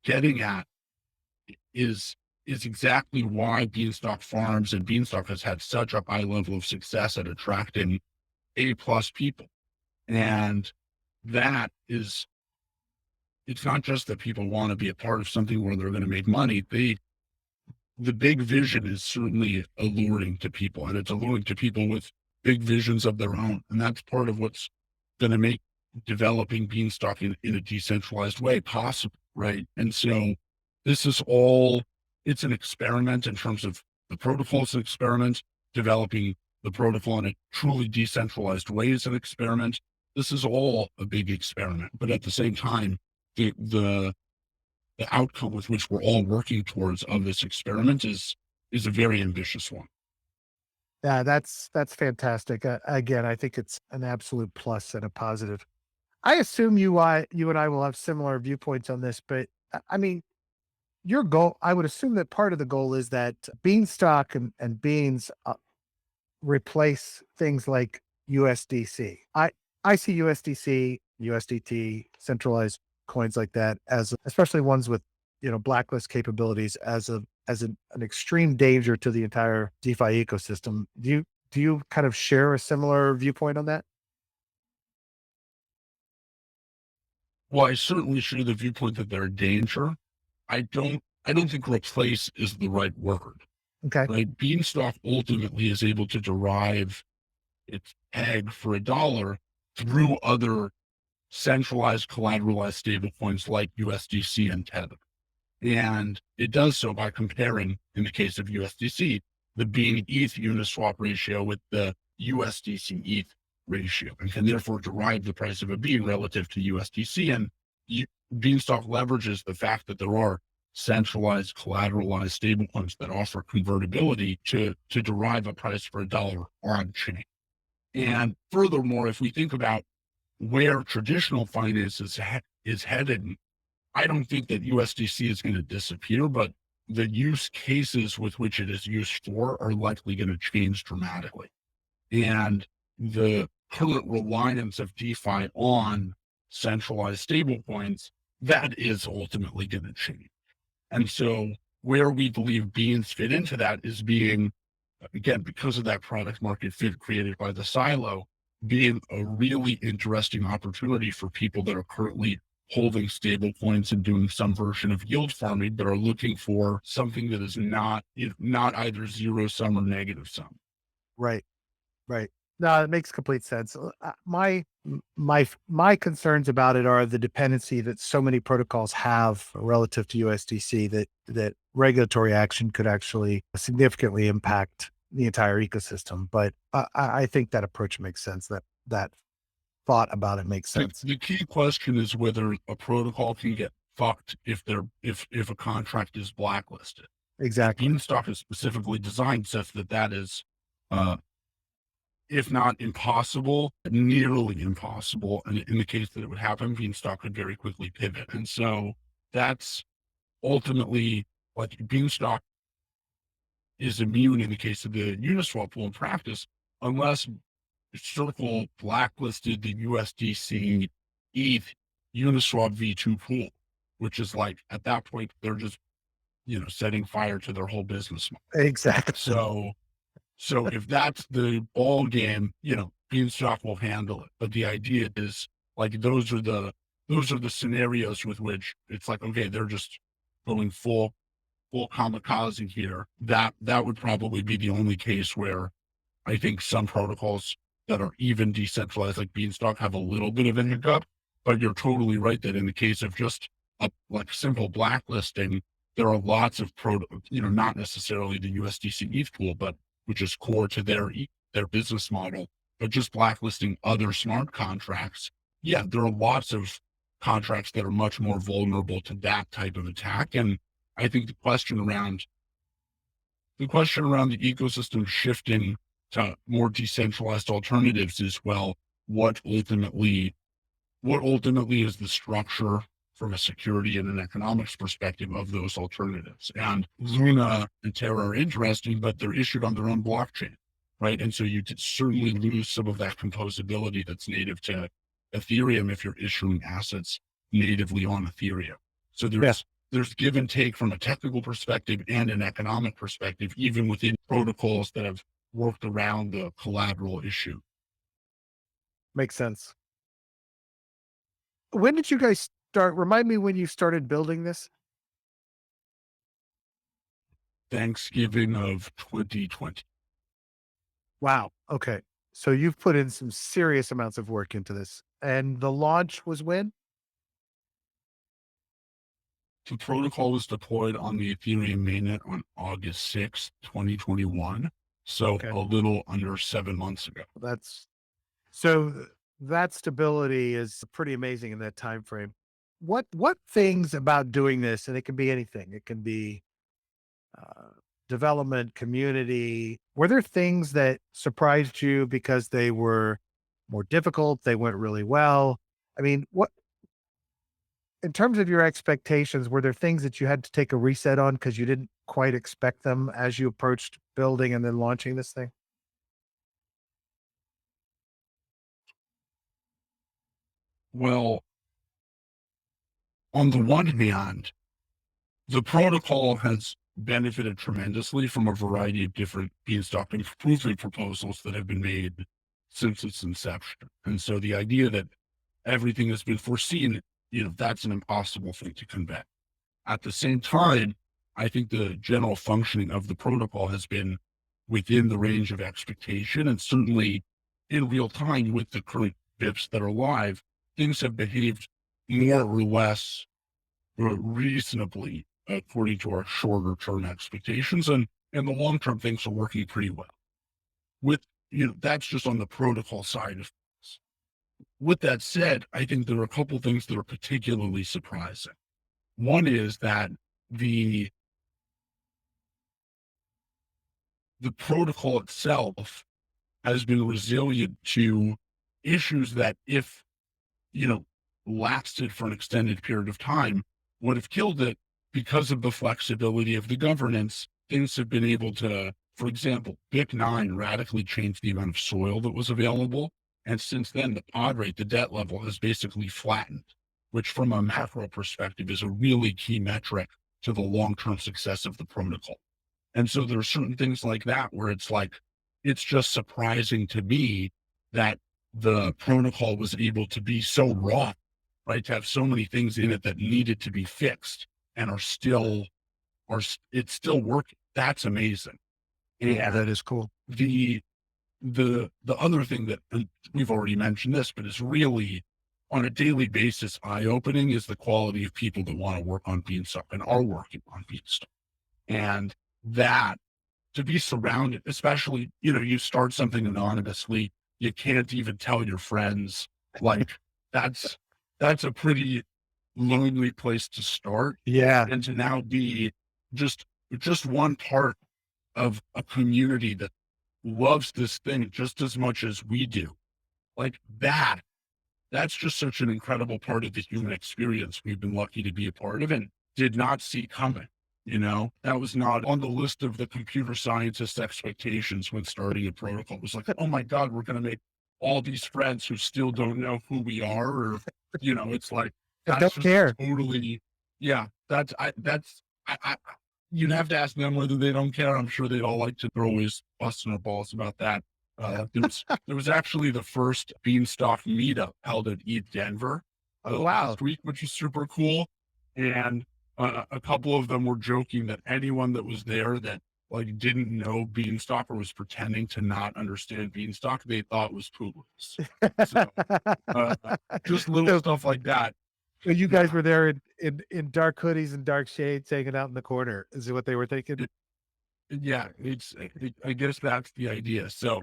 getting at is is exactly why Beanstalk Farms and Beanstalk has had such a high level of success at attracting A+ people. And that is, it's not just that people want to be a part of something where they're going to make money. The big vision is certainly alluring to people, and it's alluring to people with big visions of their own. And that's part of what's going to make developing Beanstalk in a decentralized way possible, right? And so this is all, it's an experiment in terms of the protocol is an experiment. Developing the protocol in a truly decentralized way is an experiment. This is all a big experiment, but at the same time, the outcome with which we're all working towards of this experiment is a very ambitious one. Yeah, that's fantastic. Again, I think it's an absolute plus and a positive. I assume you and I will have similar viewpoints on this, but I mean, your goal, I would assume that part of the goal is that Beanstalk and Beans replace things like USDC. I see USDC, USDT, centralized coins like that as, especially ones with, blacklist capabilities, as an extreme danger to the entire DeFi ecosystem. Do you kind of share a similar viewpoint on that? Well, I certainly share the viewpoint that they're a danger. I don't think replace is the right word, Okay. right? Beanstalk ultimately is able to derive its peg for a dollar through other centralized collateralized stablecoins like USDC and Tether. And it does so by comparing, in the case of USDC, the Bean ETH Uniswap ratio with the USDC ETH ratio, and can therefore derive the price of a bean relative to USDC. And Beanstalk leverages the fact that there are centralized collateralized stablecoins that offer convertibility to derive a price for a dollar on chain. And furthermore, if we think about where traditional finance is headed, I don't think that USDC is going to disappear, but the use cases with which it is used for are likely going to change dramatically. And the current reliance of DeFi on centralized stablecoins, that is ultimately going to change. And so where we believe Beans fit into that is being, again, because of that product market fit created by the silo, being a really interesting opportunity for people that are currently holding stable coins and doing some version of yield farming, but are looking for something that is not either zero sum or negative sum. Right. Right. No, it makes complete sense. My concerns about it are the dependency that so many protocols have relative to USDC, that regulatory action could actually significantly impact the entire ecosystem. But I think that approach makes sense. That thought about it makes sense. The key question is whether a protocol can get fucked if a contract is blacklisted. Exactly. Beanstalk is specifically designed such that that is, uh, if not impossible, nearly impossible. And in the case that it would happen, Beanstalk could very quickly pivot. And so that's ultimately like Beanstalk is immune in the case of the Uniswap pool in practice, unless Circle blacklisted the USDC ETH Uniswap V2 pool, which is like at that point, they're just, setting fire to their whole business model. Exactly. So if that's the ball game, Beanstalk will handle it. But the idea is like those are the scenarios with which it's like, okay, they're just going full kamikaze here. That would probably be the only case where I think some protocols that are even decentralized like Beanstalk have a little bit of a hiccup. But you're totally right that in the case of just a like simple blacklisting, there are lots of not necessarily the USDC ETH pool, but which is core to their business model, but just blacklisting other smart contracts. Yeah, there are lots of contracts that are much more vulnerable to that type of attack. And I think the question around the ecosystem shifting to more decentralized alternatives is, well, what ultimately is the structure from a security and an economics perspective of those alternatives? And Luna and Terra are interesting, but they're issued on their own blockchain, right? And so you could certainly lose some of that composability that's native to Ethereum if you're issuing assets natively on Ethereum. So Yeah. there's give and take from a technical perspective and an economic perspective, even within protocols that have worked around the collateral issue. Makes sense. When did you guys start? Remind me when you started building this? Thanksgiving of 2020. Wow. Okay. So you've put in some serious amounts of work into this. And the launch was when? The protocol was deployed on the Ethereum mainnet on August 6th, 2021. So Okay. a little under 7 months ago. That's so that stability is pretty amazing in that time frame. What things about doing this, and it can be anything. It can be uh, development, community. Were there things that surprised you because they were more difficult? They went really well. I mean, what in terms of your expectations, were there things that you had to take a reset on because you didn't quite expect them as you approached building and then launching this thing? Well, on the one hand, the protocol has benefited tremendously from a variety of different Beanstalk improvement proposals that have been made since its inception. And so the idea that everything has been foreseen, that's an impossible thing to convey. At the same time, I think the general functioning of the protocol has been within the range of expectation. And certainly in real time with the current BIPs that are live, things have behaved more or less reasonably according to our shorter term expectations. And the long term things are working pretty well. With, that's just on the protocol side of things. With that said, I think there are a couple things that are particularly surprising. One is that the the protocol itself has been resilient to issues that if, you know, lasted for an extended period of time would have killed it because of the flexibility of the governance. Things have been able to, for example, BIC9 radically changed the amount of soil that was available. And since then, the pod rate, the debt level has basically flattened, which from a macro perspective is a really key metric to the long-term success of the protocol. And so there are certain things like that where it's like, it's just surprising to me that the protocol was able to be so raw, right? To have so many things in it that needed to be fixed and it's still working. That's amazing. Yeah, And that is cool. the the other thing that, and we've already mentioned this, but is really on a daily basis eye-opening, is the quality of people that want to work on Beanstalk and are working on Beanstalk. And that, to be surrounded, especially, you start something anonymously, you can't even tell your friends. Like that's that's a pretty lonely place to start. Yeah. And to now be just just one part of a community that loves this thing just as much as we do. Like that's just such an incredible part of the human experience we've been lucky to be a part of and did not see coming. That was not on the list of the computer scientists' expectations when starting a protocol. It was like, oh my God, we're going to make all these friends who still don't know who we are. Or, it's like, And that's don't just care. totally, yeah, you'd have to ask them whether they don't care. I'm sure they'd all like to, they're always busting their balls about that. There was actually the first Beanstalk meetup held at ETH Denver Oh, wow. last week, which is super cool. And a couple of them were joking that anyone that was there that like didn't know Beanstalk or was pretending to not understand Beanstalk, they thought was Publius. So uh, just little So stuff like that. so you guys Yeah, were there in dark hoodies and dark shades hanging out in the corner, is it what they were thinking? yeah, I guess that's the idea. So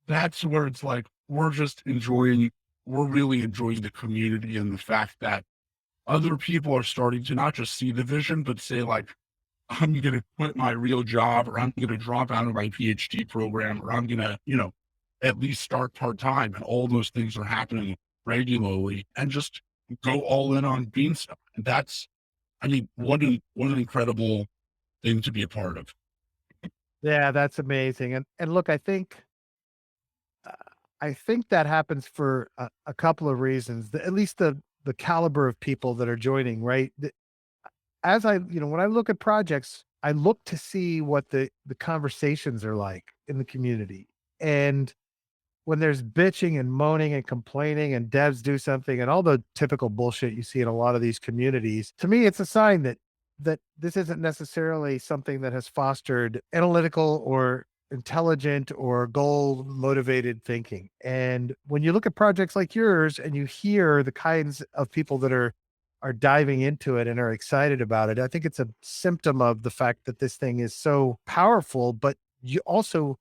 that's where it's like we're really enjoying the community and the fact that other people are starting to not just see the vision, but say like, I'm going to quit my real job, or I'm going to drop out of my PhD program, or I'm going to, at least start part time. And all those things are happening regularly and just go all in on Beanstalk. And that's, I mean, what an incredible thing to be a part of. Yeah, that's amazing. And look, uh, I think that happens for a couple of reasons. At least the caliber of people that are joining, right? As I, when I look at projects, I look to see what the conversations are like in the community. And when there's bitching and moaning and complaining and devs do something and all the typical bullshit you see in a lot of these communities, to me, it's a sign that this isn't necessarily something that has fostered analytical or intelligent or goal motivated thinking. And when you look at projects like yours and you hear the kinds of people that are diving into it and are excited about it, I think it's a symptom of the fact that this thing is so powerful, but you also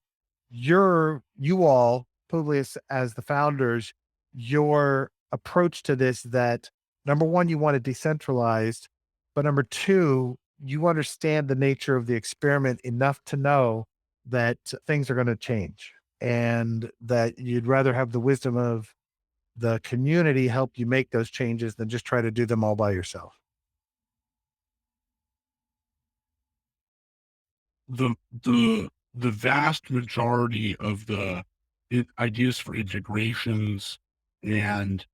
you all, Publius, as the founders, your approach to this, that number one, you want it decentralized, but number two, you understand the nature of the experiment enough to know that things are going to change and that you'd rather have the wisdom of the community help you make those changes than just try to do them all by yourself. The the vast majority of the ideas for integrations and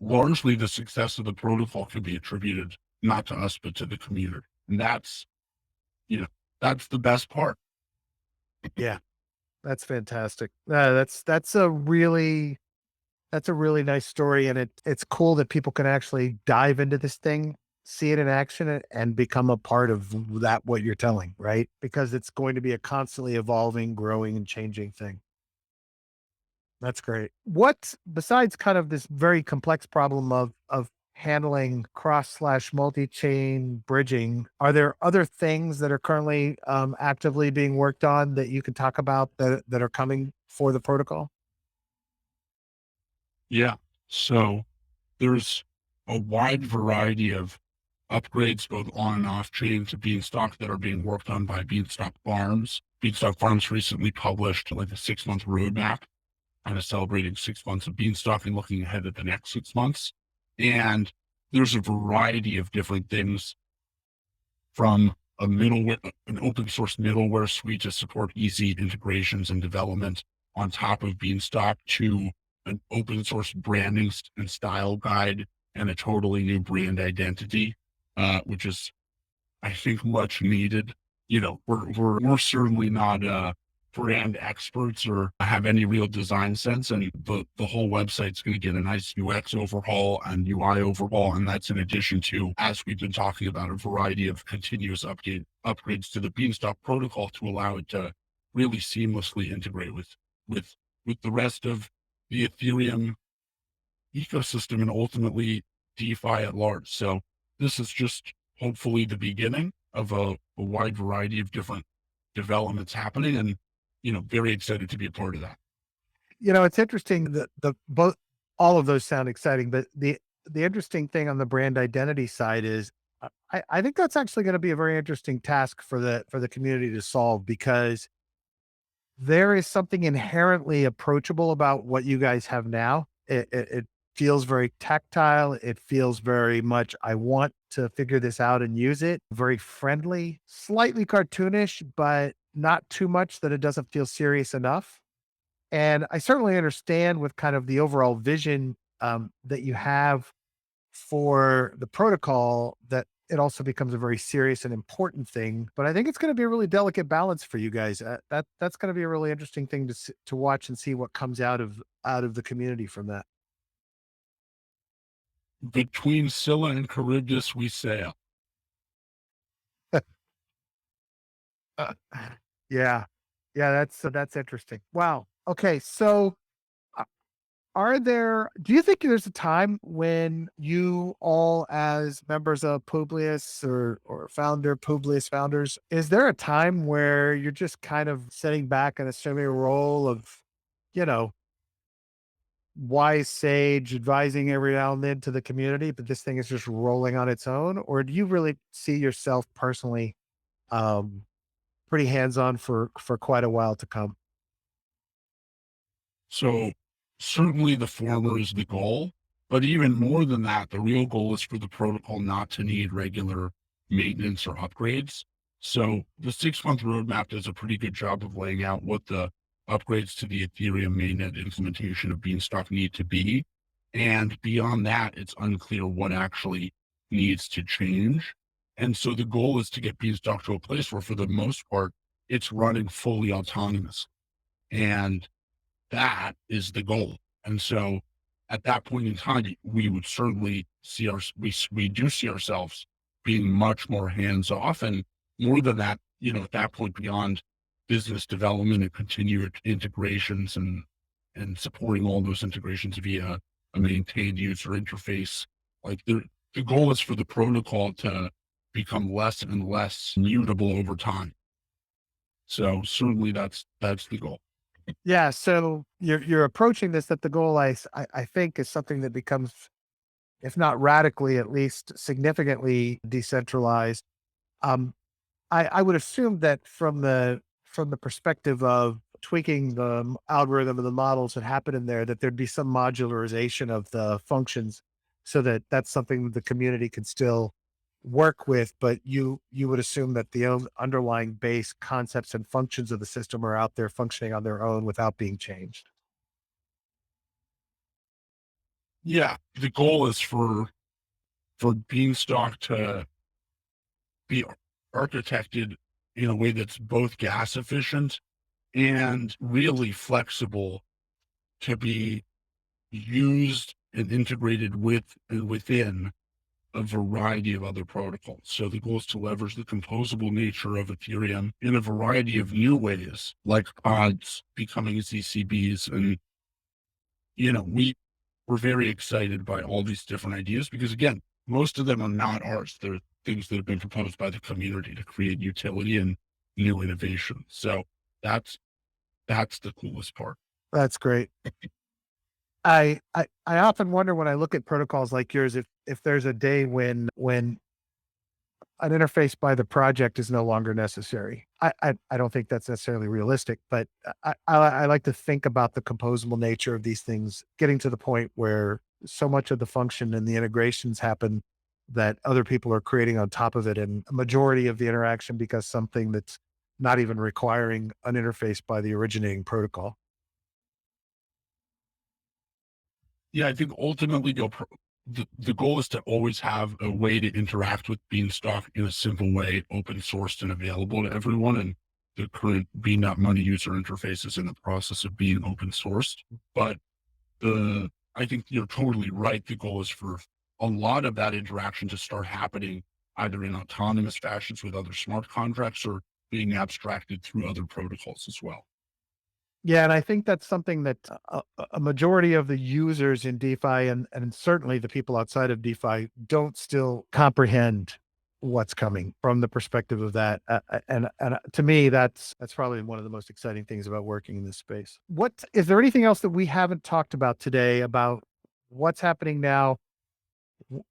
largely the success of the protocol can be attributed not to us, but to the community. And that's, you know, that's the best part. Yeah, that's fantastic. That's a really nice story, and it's cool that people can actually dive into this thing, see it in action, and become a part of that what you're telling, right? Because it's going to be a constantly evolving, growing, and changing thing. That's great. What besides kind of this very complex problem of handling cross/multi-chain bridging, are there other things that are currently actively being worked on that you could talk about that are coming for the protocol? Yeah. So there's a wide variety of upgrades both on and off chain to Beanstalk that are being worked on by Beanstalk Farms. Beanstalk Farms recently published like a 6-month roadmap, kind of celebrating 6 months of Beanstalk and looking ahead at the next 6 months. And there's a variety of different things, from an open source middleware suite to support easy integrations and development on top of Beanstalk, to an open source branding and style guide and a totally new brand identity, which is, I think, much needed. We're certainly not brand experts or have any real design sense, and the whole website's going to get a nice UX overhaul and UI overhaul, and that's in addition to, as we've been talking about, a variety of continuous upgrades to the Beanstalk protocol to allow it to really seamlessly integrate with with the rest of the Ethereum ecosystem and ultimately DeFi at large. So this is just hopefully the beginning of a wide variety of different developments happening, and very excited to be a part of that. It's interesting that the both all of those sound exciting, but the interesting thing on the brand identity side is I think that's actually going to be a very interesting task for the community to solve, because there is something inherently approachable about what you guys have now. It feels very tactile. It feels very much, I want to figure this out and use it. Very friendly, slightly cartoonish, but not too much that it doesn't feel serious enough. And I certainly understand with kind of the overall vision that you have for the protocol, that it also becomes a very serious and important thing. But I think it's going to be a really delicate balance for you guys. That's going to be a really interesting thing to watch and see what comes out of the community from that. Between Scylla and Charybdis we sail. Yeah, yeah, that's interesting. Wow. Okay, so uh, do you think there's a time when you all, as members of Publius or founder Publius founders, is there a time where you're just kind of sitting back and assuming a role of, you know, wise sage advising every now and then to the community, but this thing is just rolling on its own? Or do you really see yourself personally um pretty hands-on for quite a while to come? So certainly the former is the goal, but even more than that, the real goal is for the protocol not to need regular maintenance or upgrades. So the 6-month roadmap does a pretty good job of laying out what the upgrades to the Ethereum mainnet implementation of Beanstalk need to be. And beyond that, it's unclear what actually needs to change. And so the goal is to get Beanstalk to a place where, for the most part, it's running fully autonomous. And that is the goal. And so at that point in time, we would certainly see we do see ourselves being much more hands off, and more than that, at that point, beyond business development and continued integrations and supporting all those integrations via a maintained user interface. Like the goal is for the protocol to become less and less mutable over time. So certainly that's the goal. Yeah. So you're approaching this at the goal I think is something that becomes, if not radically, at least significantly decentralized. Um, I would assume that from the perspective of tweaking the algorithm and the models that happen in there, that there'd be some modularization of the functions so that that's something the community can still work with. But you would assume that the underlying base concepts and functions of the system are out there functioning on their own without being changed. Yeah, the goal is for Beanstalk to be architected in a way that's both gas efficient and really flexible to be used and integrated with and within a variety of other protocols. So the goal is to leverage the composable nature of Ethereum in a variety of new ways, like pods becoming ZCBs. And, we're very excited by all these different ideas because, again, most of them are not ours. They're things that have been proposed by the community to create utility and new innovation. So that's that's the coolest part. That's great. I often wonder when I look at protocols like yours, if there's a day when an interface by the project is no longer necessary. I don't think that's necessarily realistic, but I like to think about the composable nature of these things, getting to the point where so much of the function and the integrations happen that other people are creating on top of it, and a majority of the interaction because something that's not even requiring an interface by the originating protocol. Yeah, I think ultimately the goal is to always have a way to interact with Beanstalk in a simple way, open sourced and available to everyone. And the current Bean.money user interface is in the process of being open sourced. But I think you're totally right. The goal is for a lot of that interaction to start happening either in autonomous fashions with other smart contracts or being abstracted through other protocols as well. Yeah, and I think that's something that a majority of the users in DeFi and certainly the people outside of DeFi don't still comprehend what's coming from the perspective of that. And to me, that's probably one of the most exciting things about working in this space. What is there anything else that we haven't talked about today about what's happening now,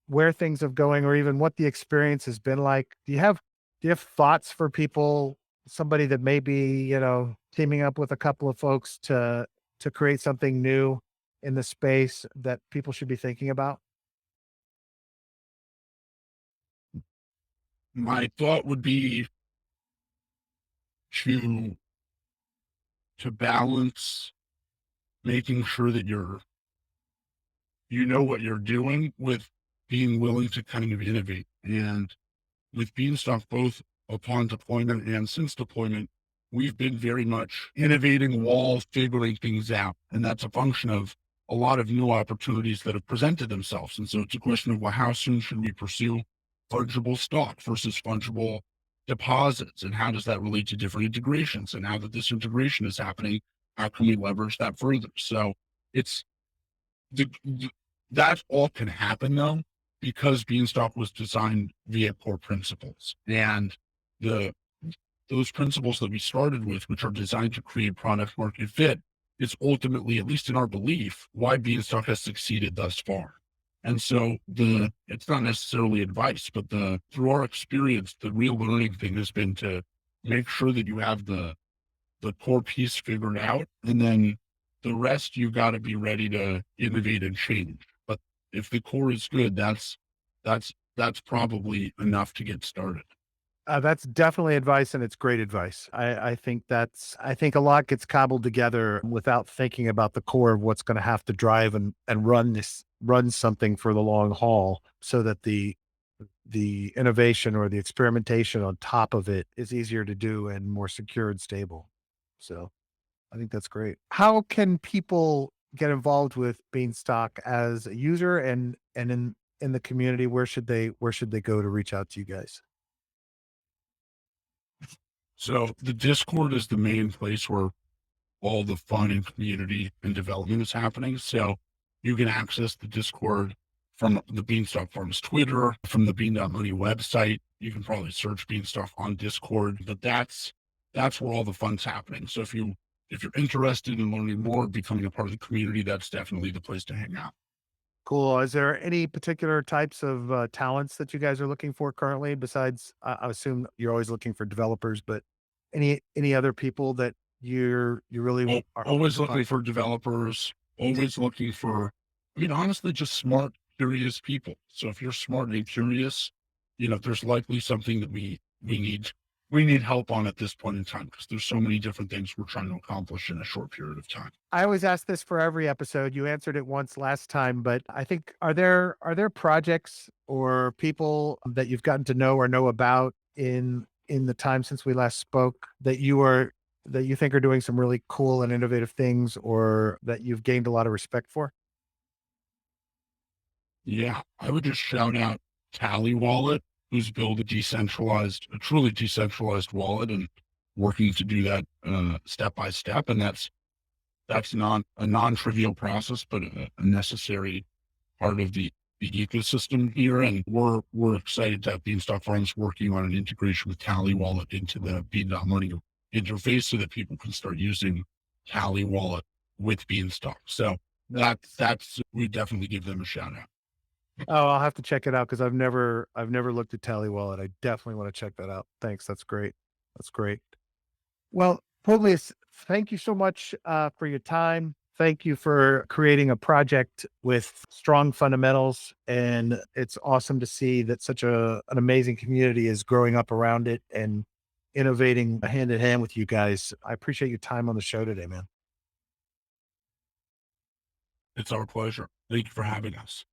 where things are going, or even what the experience has been like? Do you have thoughts for people, somebody that may be, teaming up with a couple of folks to create something new in the space that people should be thinking about? My thought would be to balance making sure that you know what you're doing with being willing to kind of innovate. And with Beanstalk, both upon deployment and since deployment, we've been very much innovating while figuring things out. And that's a function of a lot of new opportunities that have presented themselves. And so it's a question of, well, how soon should we pursue fungible stock versus fungible deposits? And how does that relate to different integrations? And now that this integration is happening, how can we leverage that further? So it's that all can happen though, because Beanstalk was designed via core principles. And the those principles that we started with, which are designed to create product market fit, is ultimately, at least in our belief, why Beanstalk has succeeded thus far. And so it's not necessarily advice, but through our experience, the real learning thing has been to make sure that you have the core piece figured out, and then the rest you got to be ready to innovate and change. But if the core is good, that's probably enough to get started. That's definitely advice, and it's great advice. I think a lot gets cobbled together without thinking about the core of what's going to have to drive and run something for the long haul, so that the innovation or the experimentation on top of it is easier to do and more secure and stable. So I think that's great. How can people get involved with Beanstalk as a user and in the community? Where should they go to reach out to you guys? So the Discord is the main place where all the fun and community and development is happening. So you can access the Discord from the Beanstalk Farm's Twitter, from the Bean.money website. You can probably search Beanstalk on Discord, but that's where all the fun's happening. So if you're interested in learning more, becoming a part of the community, that's definitely the place to hang out. Cool. Is there any particular types of talents that you guys are looking for currently? Besides, I assume you're always looking for developers, but any other people that you really are hoping Always to looking find? for developers, always looking for, honestly, just smart, curious people. So if you're smart and curious, there's likely something that we need we need help on at this point in time because there's so many different things we're trying to accomplish in a short period of time. I always ask this for every episode. You answered it once last time, but I think are there projects or people that you've gotten to know or know about in the time since we last spoke that you think are doing some really cool and innovative things or that you've gained a lot of respect for? Yeah, I would just shout out Tally Wallet, who's built a truly decentralized wallet and working to do that step by step. And that's not a non-trivial process, but a necessary part of the ecosystem here. And we're excited to have Beanstalk Farms working on an integration with Tally Wallet into the Bean.money interface so that people can start using Tally Wallet with Beanstalk. So that's we definitely give them a shout out. Oh, I'll have to check it out because I've never looked at Tally Wallet. I definitely want to check that out. Thanks. That's great. That's great. Well, Publius, thank you so much for your time. Thank you for creating a project with strong fundamentals. And it's awesome to see that such an amazing community is growing up around it and innovating hand in hand with you guys. I appreciate your time on the show today, man. It's our pleasure. Thank you for having us.